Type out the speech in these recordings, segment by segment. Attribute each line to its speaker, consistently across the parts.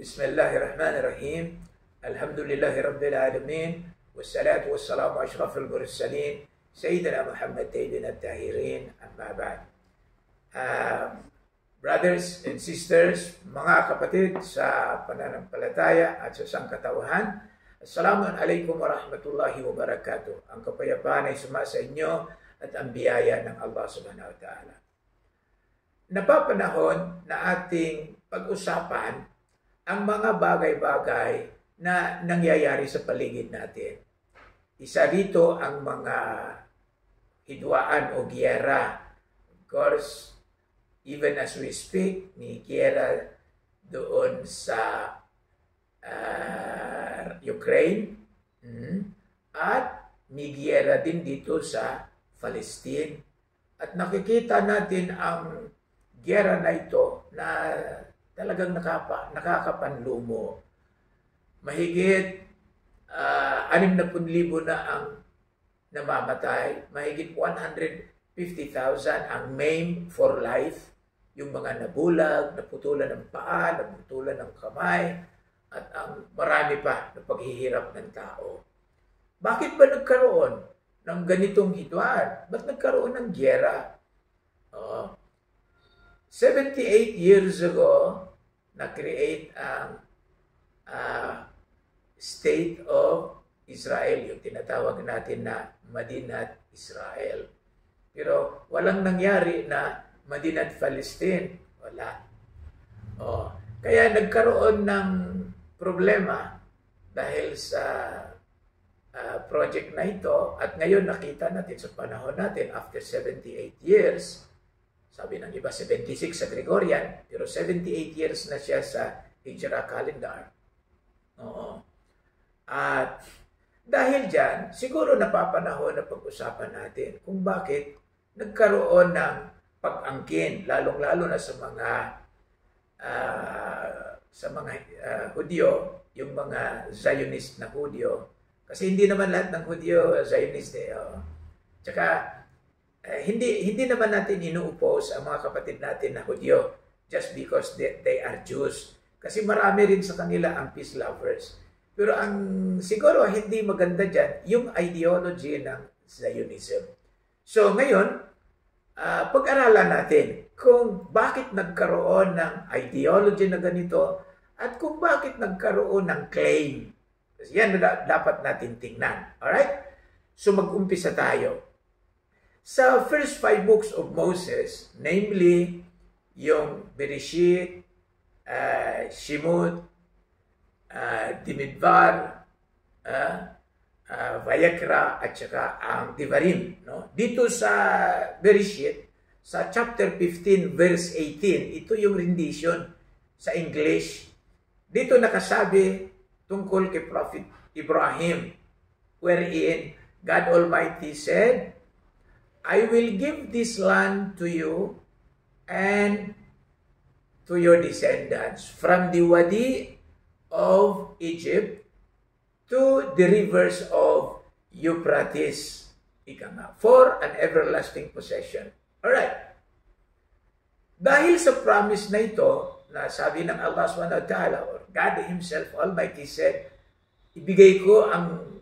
Speaker 1: Bismillahirrahmanirrahim. Alhamdulillahi Rabbil Alamin. Wassalatu wassalamu ashrafil mursalin. Sayyidina Muhammad Tayyibin at-Tahirin. Amma ba'd. Brothers and sisters, mga kapatid sa pananampalataya at sa sangkatauhan, Assalamualaikum warahmatullahi wabarakatuh. Ang kapayapaan ay sumasa inyo at ang biyaya ng Allah subhanahu wa ta'ala. Napapanahon na ating pag-usapan ang mga bagay-bagay na nangyayari sa paligid natin. Isa rito ang mga hidwaan o giyera. Of course, even as we speak, may giyera doon sa Ukraine at may giyera din dito sa Palestine. At nakikita natin ang giyera na ito na talagang nakakapanlumo. Mahigit 60,000 na ang namamatay. Mahigit 150,000 ang maimed for life. Yung mga nabulag, naputulan ng paa, naputulan ng kamay, at ang marami pa na paghihirap ng tao. Bakit ba nagkaroon ng ganitong hidwaan? Ba't nagkaroon ng giyera? 78 years ago, na-create ang State of Israel, yung tinatawag natin na Madinat Israel. Pero walang nangyari na Madinat Palestine. Wala. Kaya nagkaroon ng problema dahil sa project na ito. At ngayon nakita natin sa panahon natin, after 78 years, sabi ng iba 76 sa Gregorian, pero 78 years na siya sa Hijra calendar. At dahil dyan, siguro napapanahon na pag-usapan natin kung bakit nagkaroon ng pag-angkin, lalong-lalo na sa mga Hudyo, yung mga Zionist na Hudyo. Kasi hindi naman lahat ng Hudyo Zionist eh. Tsaka, hindi naman natin inu-oppose ang mga kapatid natin na Hudyo just because they are Jews. Kasi marami rin sa kanila ang peace lovers. Pero ang siguro hindi maganda dyan, yung ideology ng Zionism. So ngayon, pag-aralan natin kung bakit nagkaroon ng ideology na ganito at kung bakit nagkaroon ng claim. Kasi yan na dapat natin tingnan. Alright? So mag-umpisa tayo. Sa first 5 books of Moses, namely yung Bereshit, Shemot, Dimidbar, Vayakra, at saka ang Devarim. No? Dito sa Bereshit, sa chapter 15, verse 18, ito yung rendition sa English. Dito nakasabi tungkol kay Prophet Ibrahim, wherein God Almighty said, I will give this land to you and to your descendants from the Wadi of Egypt to the rivers of Euphrates, for an everlasting possession. Alright. Dahil sa promise na ito, na sabi ng Allah subhanahu wa ta'ala, or God Himself Almighty said, ibigay ko ang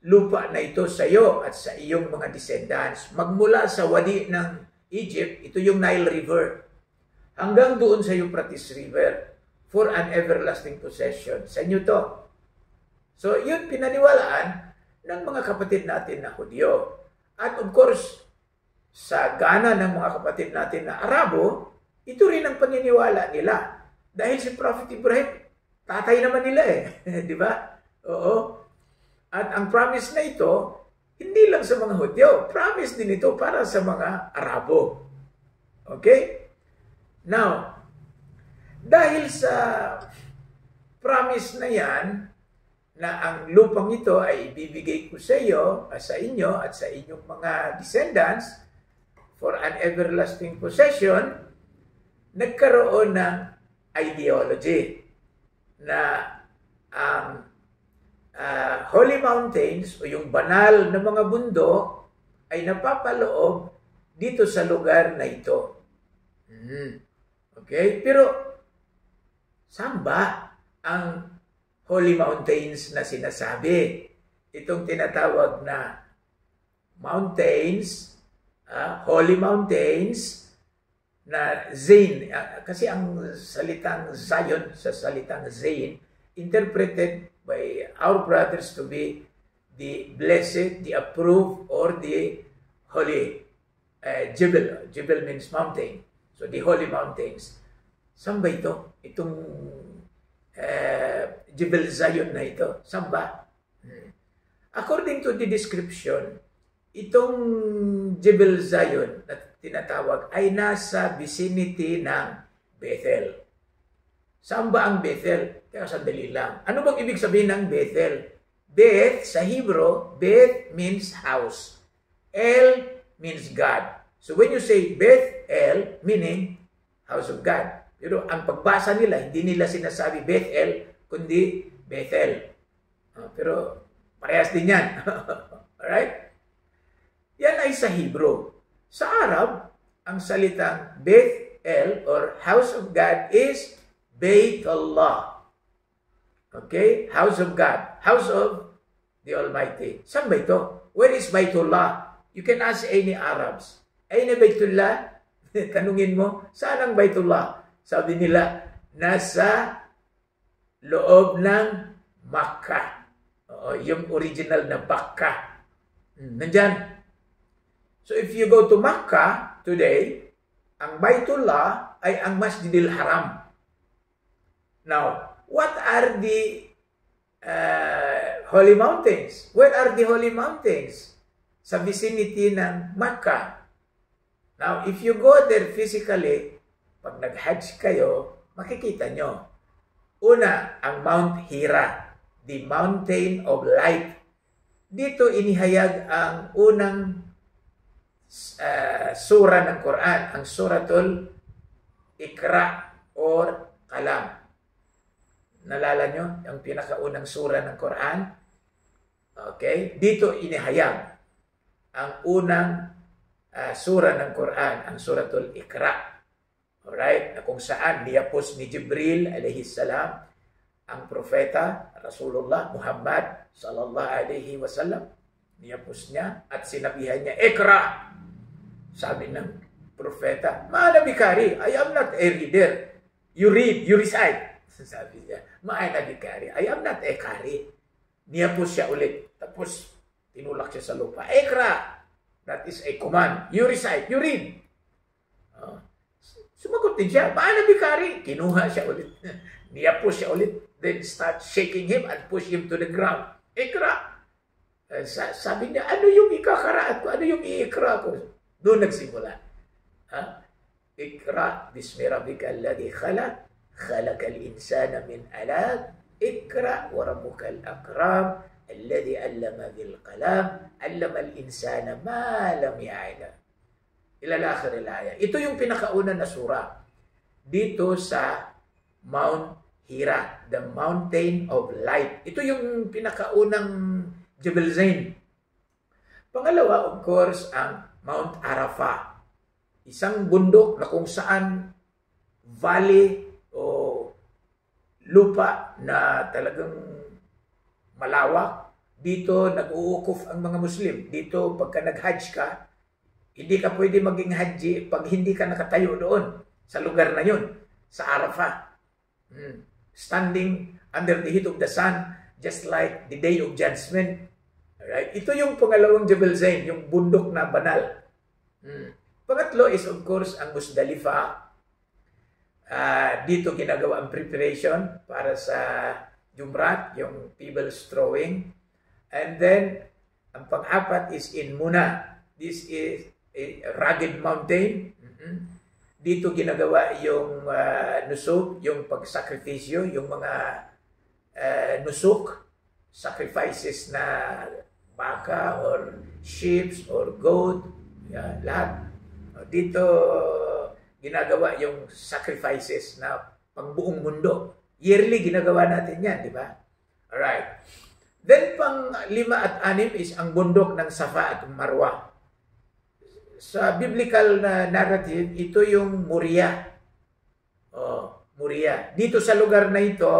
Speaker 1: lupa na ito sa iyo at sa iyong mga descendants. Magmula sa wadi ng Egypt, ito yung Nile River, hanggang doon sa Euphrates River, for an everlasting possession. Sa inyo to. So, yun pinaniwalaan ng mga kapatid natin na Hudyo. At of course, sa gana ng mga kapatid natin na Arabo, ito rin ang paniniwala nila. Dahil si Prophet Ibrahim, tatay naman nila eh. Di ba? Oo. At ang promise na ito, hindi lang sa mga Hudyo. Promise din ito para sa mga Arabo. Okay? Now, dahil sa promise na yan, na ang lupang ito ay ibibigay ko sa iyo, sa inyo, at sa inyong mga descendants, for an everlasting possession, nagkaroon ng ideology na ang Holy Mountains o yung banal na mga bundok ay napapaloob dito sa lugar na ito. Okay? Pero saan ba? ang Holy Mountains na sinasabi. Itong tinatawag na mountains, Holy Mountains, na Zain. Kasi ang salitang Zion, sa salitang Zain, interpreted by our brothers to be the blessed, the approved, or the holy. Jebel. Jebel means mountain. So, the Holy Mountains. Saan ba ito? Itong Jebel Zion na ito. Saan ba? According to the description, itong Jebel Zion na tinatawag ay nasa vicinity ng Bethel. Saan ba ang Bethel? Kaya sandali lang. Ano bang ibig sabihin ng Bethel? Beth, sa Hebrew, Beth means house. El means God. So when you say Bethel, meaning house of God. Pero ang pagbasa nila, hindi nila sinasabi Bethel, kundi Bethel. Pero parehas din yan. Alright? Yan ay sa Hebrew. Sa Arab, ang salitang Bethel or house of God is Baitullah. Okay? House of God. House of the Almighty. Saan ba ito? Where is Baitullah? You can ask any Arabs. Ayun na Baitullah? Tanungin mo, saan ang Baitullah? Sabi nila, nasa loob ng Makkah. Yung original na Makkah. Nandyan. So if you go to Makkah today, ang Baitullah ay ang Masjidil Haram. Now, what are the Holy Mountains? Where are the Holy Mountains? Sa vicinity ng Makkah. Now, if you go there physically, pag nag-Hajj kayo, makikita nyo. Una, ang Mount Hira, the Mountain of Light. Dito inihayag ang unang sura ng Quran, ang Suratul Iqra or Qalam. Nalala nyo? Ang pinakaunang sura ng Quran. Okay? Dito inihayag ang unang sura ng Quran, ang Suratul Iqra. Alright? Na kung saan niyapos ni Jibril alayhi salam ang propeta Rasulullah Muhammad sallallahu alaihi wasallam. Niyapos niya at sinabihan niya, Iqra! Sabi ng propeta, Ma'ana bikari, I am not a reader. You read, you recite. Sabi niya, Ma'ana bikari, I am not a kari. Niyapos siya ulit. Tapos tinulak siya sa lupa. Iqra! That is a command. You recite, you read. Sumagot din siya, Ma'ana bikari. Kinuha siya ulit. Niyapos siya ulit. Then start shaking him and push him to the ground. Iqra! Sabi niya, ano yung ikakaraat ko? Ano yung iikra ko? Doon nagsimula. Iqra, bismi rabbika alladhi khalaq, khalaqal insana min alaq, Iqra wa rabbukal akram, alladhi allama bil qalam, allama al insana ma lam ya'lam. Ila al-akhir al-aya. Ito yung pinakauna na sura dito sa Mount Hira, the Mountain of Light. Ito yung pinakaunang Jebel Zain. Pangalawa, of course, ang Mount Arafah. Isang bundok na kung saan valley o lupa na talagang malawak. Dito nag-uukuf ang mga Muslim. Dito pagka nag-hajj ka, hindi ka pwede maging haji pag hindi ka nakatayo doon sa lugar na yun, sa Arafah. Standing under the heat of the sun, just like the day of judgment. Alright? Ito yung pangalawang Jebel Zain, yung bundok na banal. Pangatlo is of course ang Musdalifah. Dito ginagawa ang preparation para sa Jumrat, yung pebbles throwing. And then, ang pang-apat is in Muna. This is a rugged mountain. Dito ginagawa yung nusuk, yung pagsakripisyo, yung mga nusuk, sacrifices na baka or sheep or goat, lahat. Dito ginagawa yung sacrifices na pangbuong mundo. Yearly ginagawa natin yan, di ba? Alright. Then pang 5 at 6 is ang bundok ng Safa at Marwa. Sa biblical na narrative, ito yung Moriah. Moriah. Dito sa lugar na ito,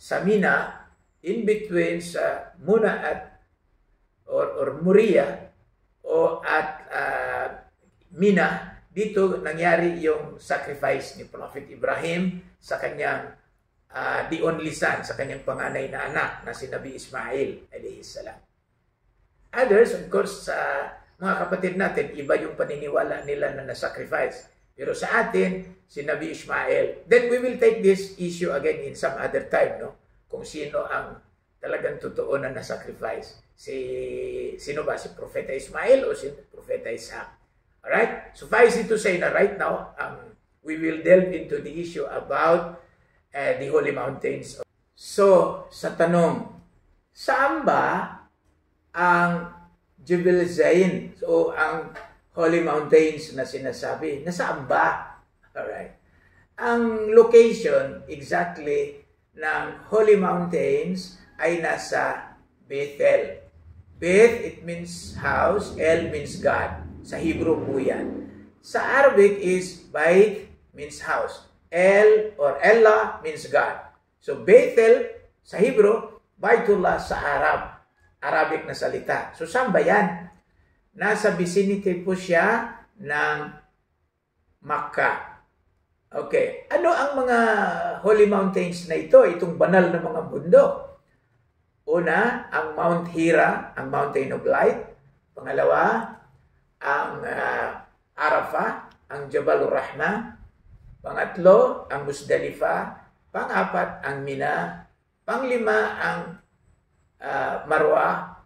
Speaker 1: sa Mina, in between sa Muna at or Moriah o at Mina, dito nangyari yung sacrifice ni Prophet Ibrahim sa kanyang the only son, sa kanyang panganay na anak na si Nabi Ismail alayhi salam. Others, of course, sa mga kapatid natin, iba yung paniniwala nila na na-sacrifice. Pero sa atin, si Nabi Ismail. Then we will take this issue again in some other time, no? Kung sino ang talagang totoo na na-sacrifice. Sino ba? Si Propeta Ismail o si Propeta Isaac? Alright? Suffice it to say na right now, we will delve into the issue about the Holy Mountains. So, sa tanong, saan ba ang Jebel Zain o ang Holy Mountains na sinasabi? Nasaan ba? Alright. Ang location exactly ng Holy Mountains ay nasa Bethel. Beth, it means house. El means God. Sa Hebrew po yan. Sa Arabic is Bait means house. El or Allah means God. So Bethel sa Hebrew, Baitullah sa Arabic na salita. So saan ba yan? Nasa vicinity po siya ng Makkah. Okay. Ano ang mga holy mountains na ito? Itong banal na mga bundok. Una, ang Mount Hira, ang Mountain of Light. Pangalawa, ang Arafah, ang Jabal Rahmah. Pangatlo, ang Musdalifah. Pangapat, ang Mina. Panglima, ang Marwa.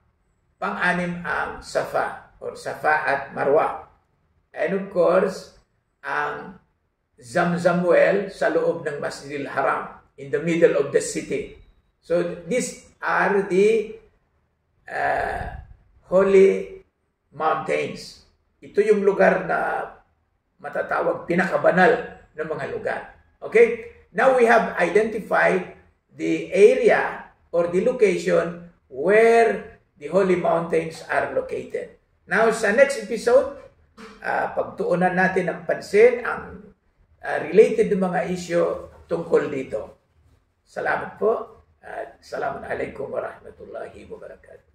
Speaker 1: Pang-anim, ang Safa or Safa at Marwa. And of course, ang Zamzam well sa loob ng Masjidil Haram in the middle of the city. So these are the holy mountains. Ito yung lugar na matatawag pinakabanal ng mga lugar. Okay? Now we have identified the area or the location where the holy mountains are located. Now sa next episode, pagtuunan natin ng pansin ang related na mga issue tungkol dito. Salamat po. Assalamu alaikum warahmatullahi wabarakatuh.